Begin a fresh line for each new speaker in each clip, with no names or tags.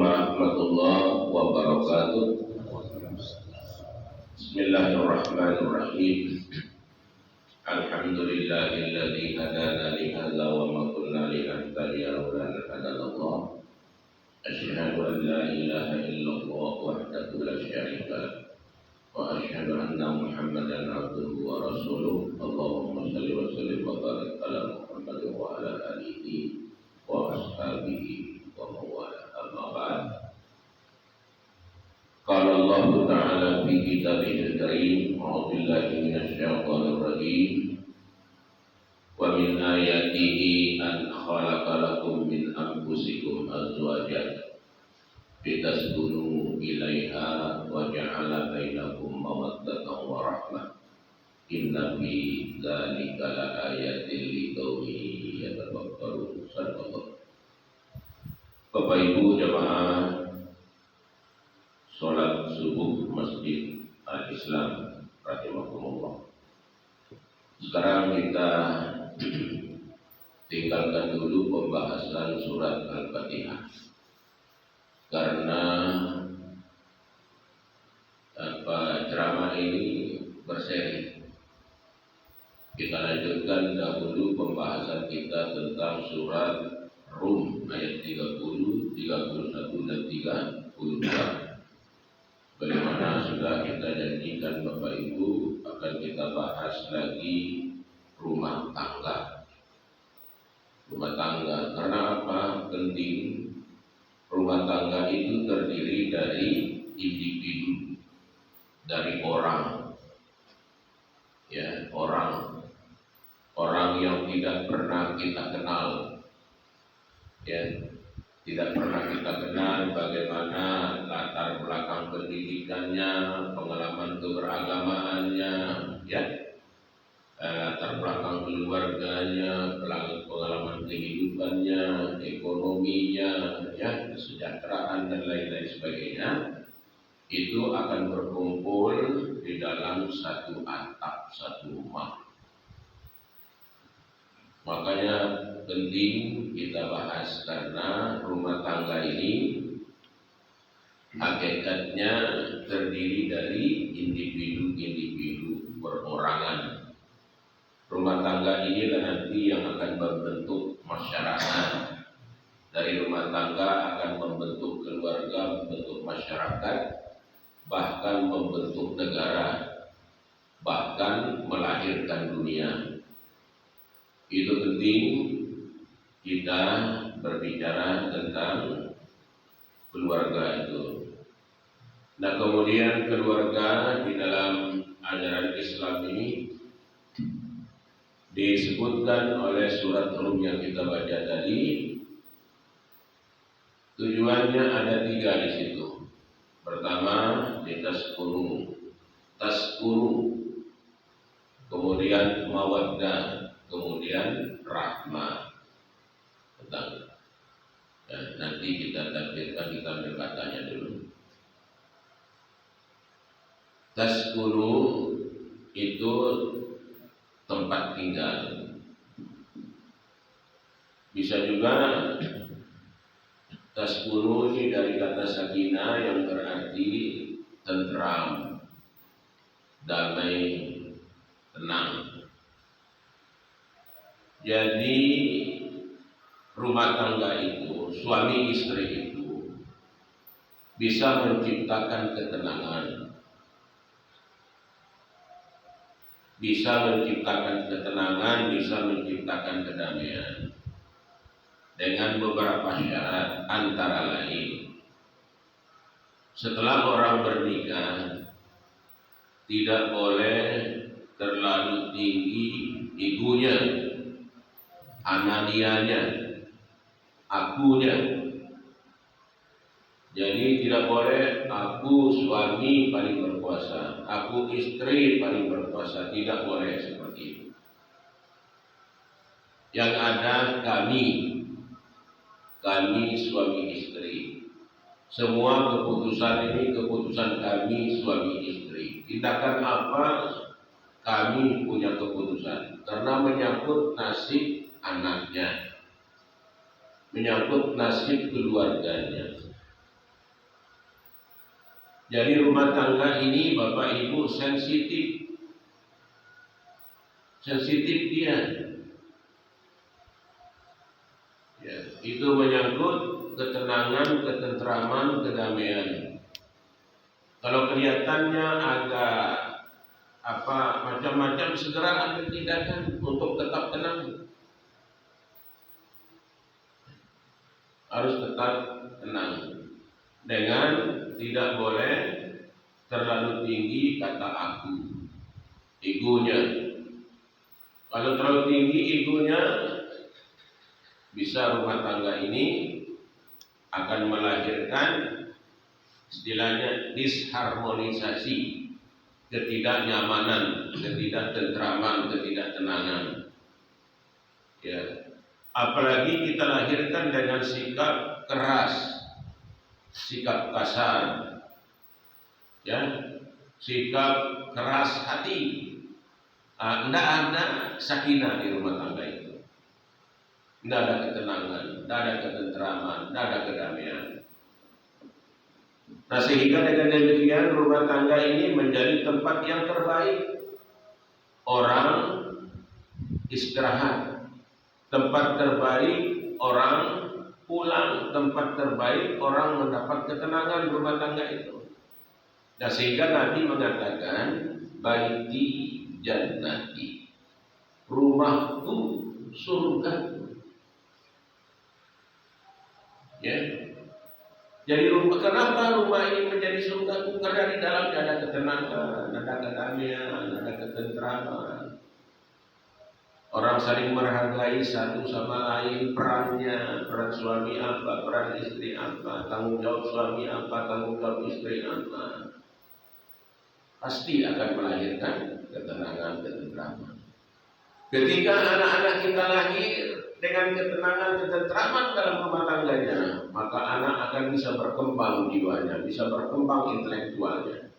warahmatullahi wabarakatuh. Bismillahirrahmanirrahim. Alhamdulillahilladzi hadana li hadza wa ma kunna linahtadiya laula an hadanallah. Asyhadu an la ilaha illallah wahdahu la syarika lah wa asyhadu anna Muhammadan abduhu wa rasuluh. Allahumma shalli wa sallim wa barik ala Muhammad wa ala alihi wa ashabihi wa mawala. Amma ba'd. Qala Allah Ta'ala fi kitabihil karim, a'udzu billahi minasy syaithanir rajim. Wa min ayatihi an khalaqa lakum min anfusikum azwajan litaskunu ilaiha wa ja'ala bainakum mawaddatan wa rahmah. Inna fi dzalika laayatin liqaumin yatafakkarun. Sadaqallah. Bapak Ibu jamaah sholat subuh Masjid Al-Islam rahimahumullah. Sekarang kita tinggalkan dulu pembahasan surat Al-Fatihah, karena ceramah ini berseri. Kita lanjutkan dahulu pembahasan kita tentang surat Rum ayat 30, 31 dan 32. Bagaimana sudah kita janjikan Bapak Ibu akan kita bahas lagi rumah tangga. Rumah tangga, karena apa? Penting. Rumah tangga itu terdiri dari individu, dari orang. Ya, orang yang tidak pernah kita kenal. Ya, tidak pernah kita kenal bagaimana latar belakang pendidikannya, pengalaman keberagamaannya, ya, latar belakang keluarganya, pengalaman kehidupannya, ekonominya, ya, kesejahteraan dan lain-lain sebagainya. Itu akan berkumpul di dalam satu atap, satu rumah. Makanya penting kita bahas, karena rumah tangga ini hakikatnya terdiri dari individu-individu perorangan. Rumah tangga inilah nanti yang akan membentuk masyarakat. Dari rumah tangga akan membentuk keluarga, membentuk masyarakat, bahkan membentuk negara, bahkan melahirkan dunia. Itu penting kita berbicara tentang keluarga itu. Nah, kemudian keluarga di dalam ajaran Islam ini disebutkan oleh surat Rum yang kita baca tadi. Tujuannya ada 3 di situ. Pertama, taskunu, kemudian mawaddah, kemudian rahmah. Nanti kita takdirkan, kita ambil katanya dulu. Taskunu itu tempat tinggal. Bisa juga taskunu ini dari kata sakinah yang berarti tentram, damai, tenang. Jadi rumah tangga itu, suami istri itu bisa menciptakan ketenangan, bisa menciptakan kedamaian dengan beberapa syarat, antara lain setelah orang bernikah tidak boleh terlalu tinggi egonya, ananianya, akunya. Jadi tidak boleh aku suami paling berkuasa, aku istri paling berkuasa. Tidak boleh seperti itu. Yang ada kami suami istri. Semua keputusan ini keputusan kami suami istri. Tindakan apa kami punya keputusan, karena menyangkut nasib anaknya, menyangkut nasib keluarganya. Jadi rumah tangga ini Bapak Ibu sensitif dia. Ya, itu menyangkut ketenangan, ketentraman, kedamaian. Kalau kelihatannya agak macam-macam, segera ambil tindakan untuk tetap tenang. Harus tetap tenang dengan tidak boleh terlalu tinggi kata aku, egonya. Kalau terlalu tinggi egonya, bisa rumah tangga ini akan melahirkan istilahnya disharmonisasi, ketidaknyamanan, ketidaktentraman, ketidaktenangan. Ya, apalagi kita lahirkan dengan sikap keras, sikap kasar, ya, sikap keras hati. Tidak ada sakinah di rumah tangga itu. Tidak ada ketenangan, tidak ada ketentraman, tidak ada kedamaian. Nah, sehingga dengan demikian rumah tangga ini menjadi tempat yang terbaik orang istirahat, tempat terbaik orang pulang, tempat terbaik orang mendapat ketenangan rumah tangga itu. Nah, sehingga Nabi mengatakan baiti jannati, rumahku surgaku. Ya. Jadi kenapa rumah ini menjadi surgaku? Karena di dalamnya ada ketenangan, ada kedamaian, ada ketentraman. Orang saling menghargai satu sama lain, perannya, peran suami apa, peran istri apa, tanggung jawab suami apa, tanggung jawab istri apa. Pasti akan melahirkan ketenangan, ketentraman. Ketika anak-anak kita lahir dengan ketenangan, ketentraman dalam rumah tangganya, maka anak akan bisa berkembang jiwanya, bisa berkembang intelektualnya,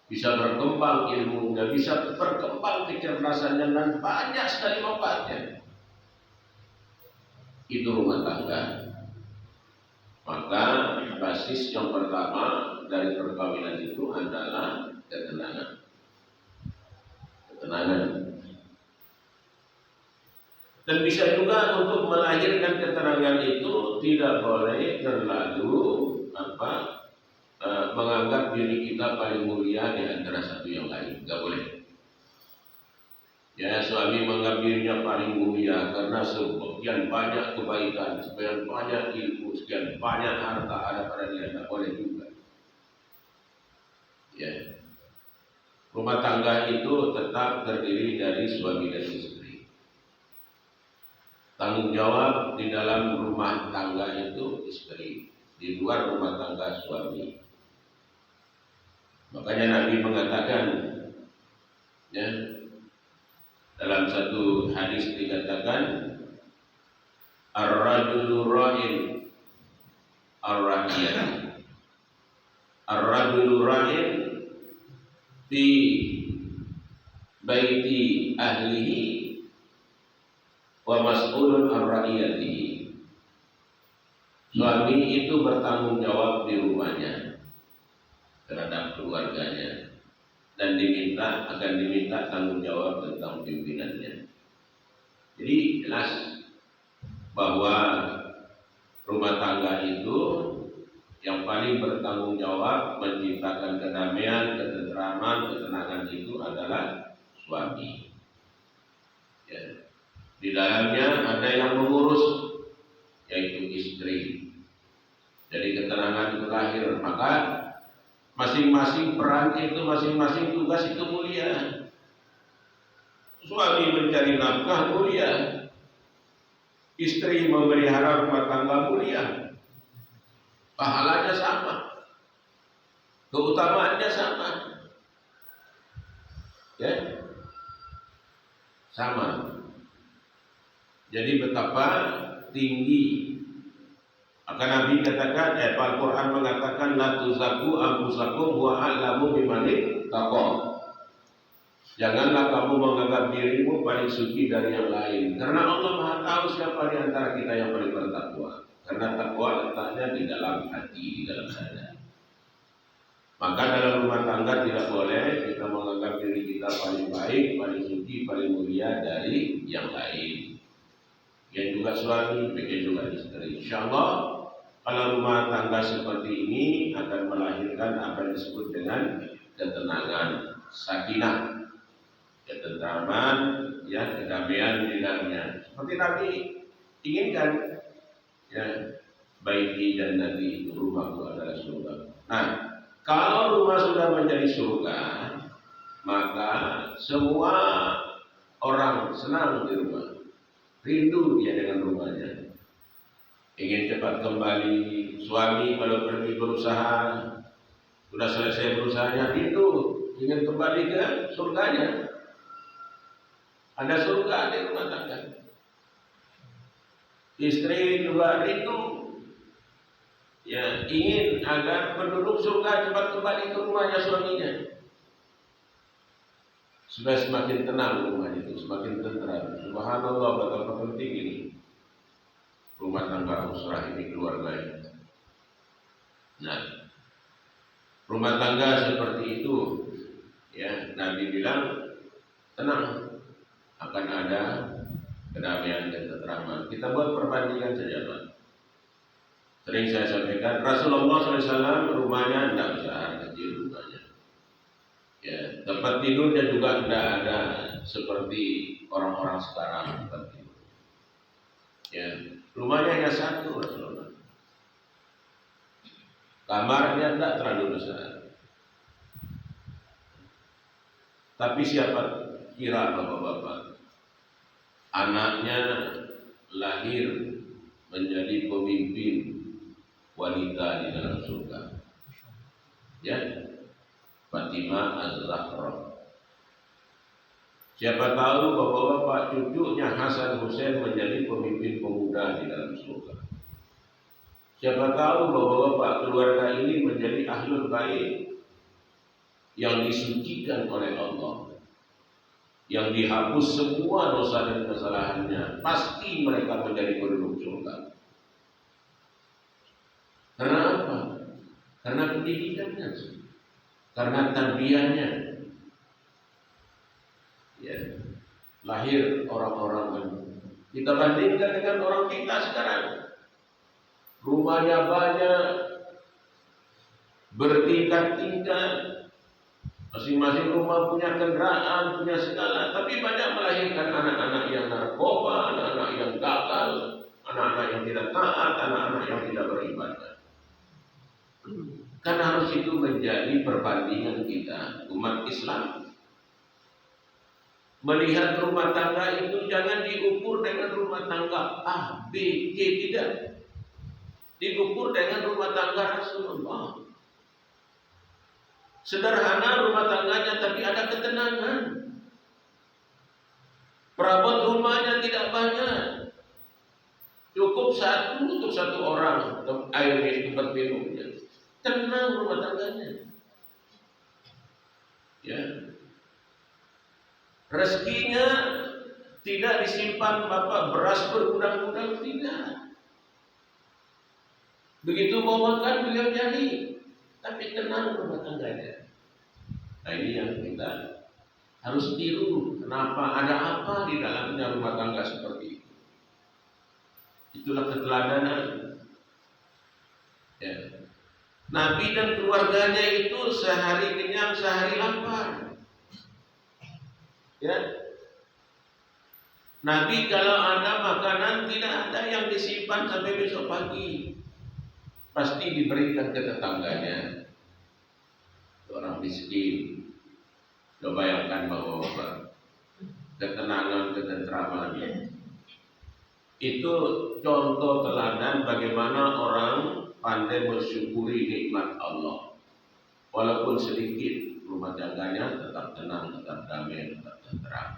bisa berkembang ilmunya, bisa berkembang kecerdasannya, dan banyak sekali manfaatnya. Itu rumah tangga. Maka basis yang pertama dari perkawinan itu adalah ketenangan. Ketenangan. Dan bisa juga untuk melahirkan ketenangan itu tidak boleh terlalu menganggap diri kita paling mulia di antara satu yang lain. Tidak boleh. Ya, suami menganggap dirinya paling mulia karena sekian banyak kebaikan, sekian banyak ilmu, sekian banyak harta ada pada dia. Tidak boleh juga. Ya. Rumah tangga itu tetap terdiri dari suami dan istri. Tanggung jawab di dalam rumah tangga itu istri, di luar rumah tangga suami. Makanya Nabi mengatakan, ya, dalam satu hadis dikatakan, ar-rajulu ra'in ar-ra'iyah. Ar-rajulu ra'in fi baiti ahlihi wa mas'ulun ar-ra'iyatihi. Suami itu bertanggung jawab di rumahnya terhadap keluarganya dan akan diminta tanggung jawab tentang pimpinannya. Jadi jelas bahwa rumah tangga itu yang paling bertanggung jawab menciptakan kedamaian, ketentraman, ketenangan itu adalah suami. Ya. Di dalamnya ada yang mengurus, yaitu istri. Jadi ketenangan itu lahir. Maka masing-masing peran itu, masing-masing tugas itu mulia. Suami mencari nafkah mulia, istri memelihara rumah tangga mulia. Pahalanya sama, keutamaannya sama, ya, sama. Jadi betapa tinggi. Maka Nabi katakan, Al-Quran mengatakan, la tuzaku anfusakum wa a'lamu bimanit taqwa. Janganlah kamu menganggap dirimu paling suci dari yang lain, karena Allah Maha tahu siapa di antara kita yang paling bertakwa. Karena takwa letaknya di dalam hati, di dalam dada.
Maka dalam rumah tangga tidak boleh kita menganggap diri kita paling baik, paling suci, paling mulia dari yang lain. Yang juga suami, bikin juga istri. Insya Allah kalau rumah tangga seperti ini akan melahirkan apa yang disebut dengan ketenangan, sakinah, ketentraman, ya, kedamaian di dalamnya. Seperti Nabi inginkan, ya, baiti dan nanti rumahku adalah surga. Nah, kalau rumah sudah menjadi surga, maka semua orang senang di rumah, rindu dia dengan rumahnya, ingin cepat kembali. Suami kalau pergi berusaha, sudah selesai berusahanya, rindu ingin kembali ke surganya. Ada surga di rumah tangga. Istri juga rindu, ya, ingin agar penduduk surga cepat kembali ke rumahnya suaminya, supaya semakin tenang rumah itu, semakin tentram. Subhanallah, betapa penting ini rumah tangga usrah ini, keluarga ini. Nah, rumah tangga seperti itu, ya, Nabi bilang tenang, akan ada kedamaian dan ketentraman. Kita buat perbandingan saja, Pak. Sering saya sampaikan, Rasulullah SAW rumahnya tidak besar, kecil rumahnya. Ya, tempat tidurnya juga tidak ada seperti orang-orang sekarang tempat tidur. Ya, rumahnya hanya satu Rasulullah. Kamarnya tidak terlalu besar. Tapi siapa kira bapak-bapak, anaknya lahir menjadi pemimpin wanita di dalam surga, ya, Fatimah Az-Zahra. Siapa tahu bapak-bapak cucunya Hasan Hussein menjadi pemimpin pemuda di dalam surga. Siapa tahu bapak-bapak keluarga ini menjadi ahlul bait yang disucikan oleh Allah, yang dihapus semua dosa dan kesalahannya. Pasti mereka menjadi penduduk surga. Karena apa? Karena pendidikannya, karena tarbiyahnya. Ya, lahir orang-orang. Kita bandingkan dengan orang kita sekarang. Rumahnya banyak, bertingkat-tingkat, masing-masing rumah punya kendaraan, punya segala, tapi banyak melahirkan anak-anak yang narkoba, anak-anak yang gagal, anak-anak yang tidak taat, anak-anak yang tidak beribadah. Kan harus itu menjadi perbandingan kita, umat Islam. Melihat rumah tangga itu jangan diukur dengan rumah tangga A, B, C, tidak. Diukur dengan rumah tangga Rasulullah. Sederhana rumah tangganya, tapi ada ketenangan. Perabot rumahnya tidak banyak, cukup satu untuk satu orang, air tempat minumnya. Tenang rumah tangganya. Ya. Rezekinya tidak disimpan bapak beras bergudang-gudang, tidak. Begitu mau makan beliau nyari, tapi tenang rumah tangganya. Nah, ini yang kita harus tiru. Kenapa? Ada apa di dalamnya rumah tangga seperti itu? Itulah keteladanan. Ya. Nabi dan keluarganya itu sehari kenyang, sehari lapar. Ya. Nabi kalau ada makanan tidak ada yang disimpan sampai besok pagi. Pasti diberikan ke tetangganya, orang miskin. Coba bayangkan bahwa ketenangan, ketentraman. Itu contoh teladan bagaimana orang pandai bersyukuri nikmat Allah. Walaupun sedikit, rumah tangganya tetap tenang, tetap damai, tetap tenteram.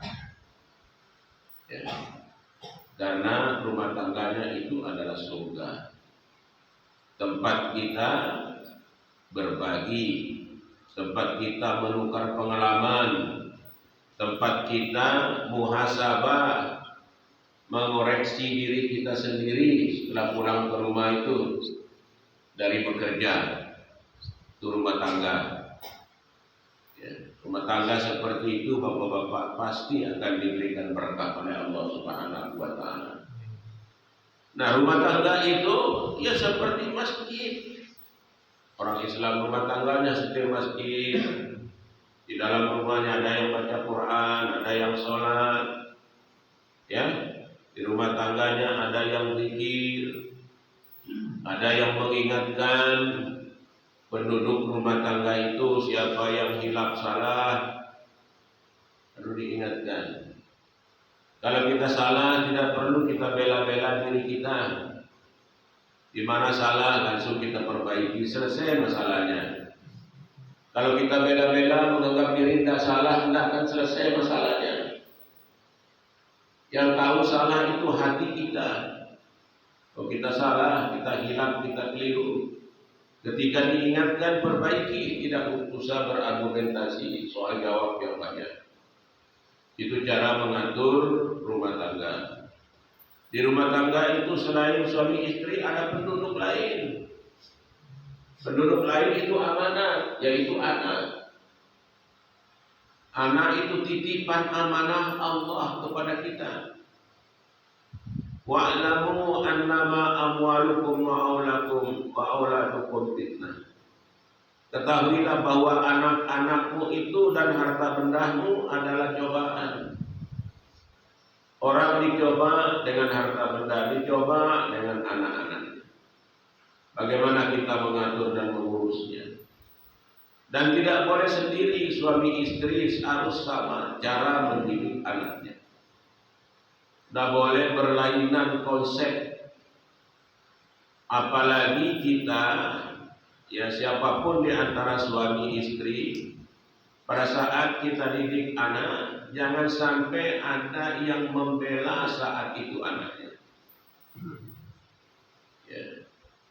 Ya. Karena rumah tangganya itu adalah surga. Tempat kita berbagi, tempat kita menukar pengalaman, tempat kita muhasabah, mengoreksi diri kita sendiri setelah pulang ke rumah itu dari bekerja, itu rumah tangga. Rumah tangga seperti itu bapak-bapak pasti akan diberikan berkah oleh Allah Subhanahu wa taala. Nah, rumah tangga itu ya seperti masjid. Orang Islam rumah tangganya seperti masjid. Di dalam rumahnya ada yang baca Quran, ada yang sholat, ya. Di rumah tangganya ada yang zikir, ada yang mengingatkan penduduk rumah tangga itu siapa yang hilaf salah perlu diingatkan. Kalau kita salah tidak perlu kita bela-bela diri kita. Di mana salah langsung kita perbaiki, selesai masalahnya. Kalau kita bela-bela menganggap diri tidak salah, tidak akan selesai masalahnya. Yang tahu salah itu hati kita. Kalau kita salah, kita hilaf, kita keliru. Ketika diingatkan perbaiki, tidak usah berargumentasi soal jawab yang banyak. Itu cara mengatur rumah tangga. Di rumah tangga itu selain suami istri ada penduduk lain. Penduduk lain itu amanah, yaitu anak. Anak itu titipan amanah Allah kepada kita. Wa'lamu annama amwalukum wa auladukum fitnah. Ketahuilah bahwa anak-anakmu itu dan harta bendamu adalah cobaan. Orang dicoba dengan harta benda, dicoba dengan anak-anaknya. Bagaimana kita mengatur dan mengurusnya. Dan tidak boleh sendiri, suami istri harus sama cara mendidik anaknya. Tidak boleh berlainan konsep. Apalagi kita, ya siapapun di antara suami istri, pada saat kita didik anak, jangan sampai ada yang membela saat itu anaknya. Ya.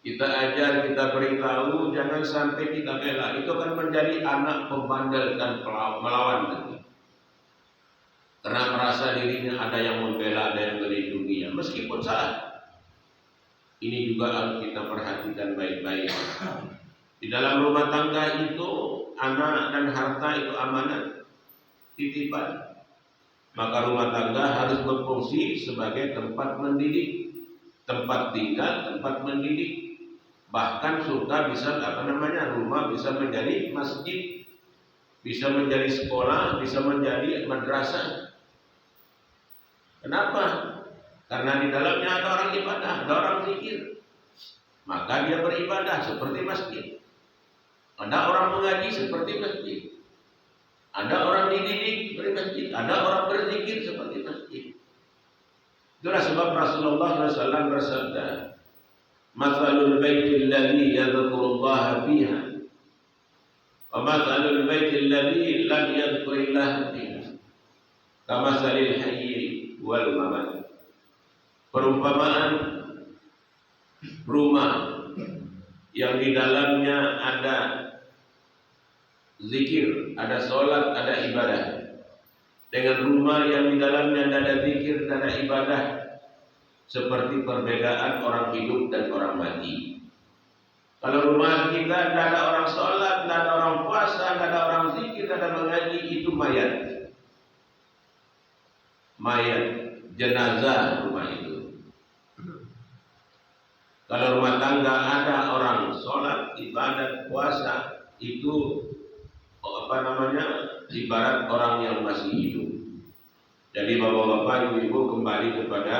Kita ajar, kita beritahu, jangan sampai kita bela. Itu akan menjadi anak pembandel dan melawan nanti. Karena merasa dirinya ada yang membela, ada yang melindungi, meskipun salah. Ini juga harus kita perhatikan baik-baik. Di dalam rumah tangga itu, anak dan harta itu amanat, titipan. Maka rumah tangga harus berfungsi sebagai tempat mendidik, tempat tinggal, tempat mendidik. Bahkan surga bisa rumah bisa menjadi masjid, bisa menjadi sekolah, bisa menjadi madrasah. Kenapa? Karena di dalamnya ada orang ibadah, ada orang zikir. Maka dia beribadah seperti masjid. Ada orang mengaji seperti masjid. Ada orang dididik seperti masjid. Ada orang berzikir seperti masjid. Itulah sebab Rasulullah SAW bersabda, "Mathalul baitil ladzi yadhkurullaha fiha wa mathalul baitil ladzi lam yadhkurillaha fiha kamathalil hayyi wal mamat." Perumpamaan rumah yang di dalamnya ada zikir, ada sholat, ada ibadah, dengan rumah yang di dalamnya tidak ada zikir, tidak ada ibadah, seperti perbedaan orang hidup dan orang mati. Kalau rumah kita tidak ada orang sholat, tidak ada orang puasa, tidak ada orang zikir, tidak ada mengaji, itu mayat. Mayat, jenazah rumah itu. Kalau rumah tangga ada orang sholat, ibadat, puasa, itu ibarat orang yang masih hidup. Jadi bapak-bapak, ibu-ibu kembali kepada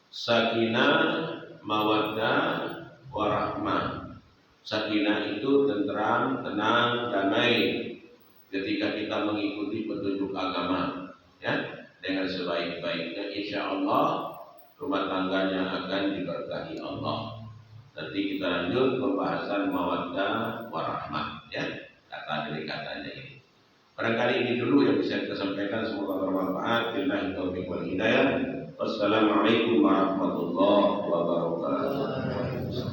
sakinah, mawaddah, warahmah. Sakinah itu tentram, tenang, damai ketika kita mengikuti petunjuk agama, ya, dengan sebaik-baiknya, insya Allah rumah tangganya akan diberkahi Allah. Nanti kita lanjut pembahasan mawaddah warahmah, ya, kata dari katanya ini. Barangkali ini dulu yang bisa kita sampaikan, semoga bermanfaat. Billahi taufiq wal hidayah. Wassalamualaikum warahmatullahi wabarakatuh.